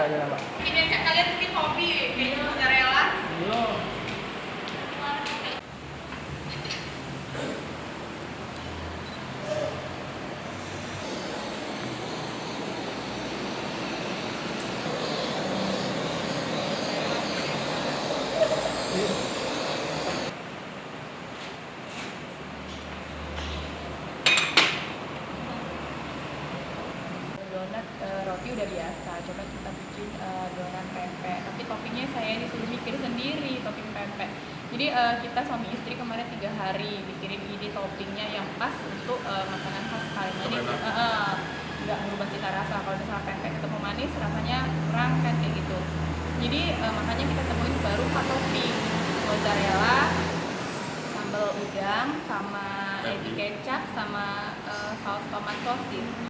aja lah Mbak. Mungkin kalian mungkin hobi kayak mozzarella. Belum. Donat roti udah biasa, coba kita bikin donat pempek, tapi toppingnya saya disuruh bikin sendiri, topping pempek. Jadi kita suami istri kemarin 3 hari bikin ide toppingnya yang pas untuk makanan khas Palembang. Jadi nggak merubah cita rasa. Kalau misalnya pempek ketemu manis rasanya kurang kan kayak gitu. Jadi makanya kita temuin baru 4 topping, mozzarella, sambal udang, sama ebi kecap, sama saus tomat sosis.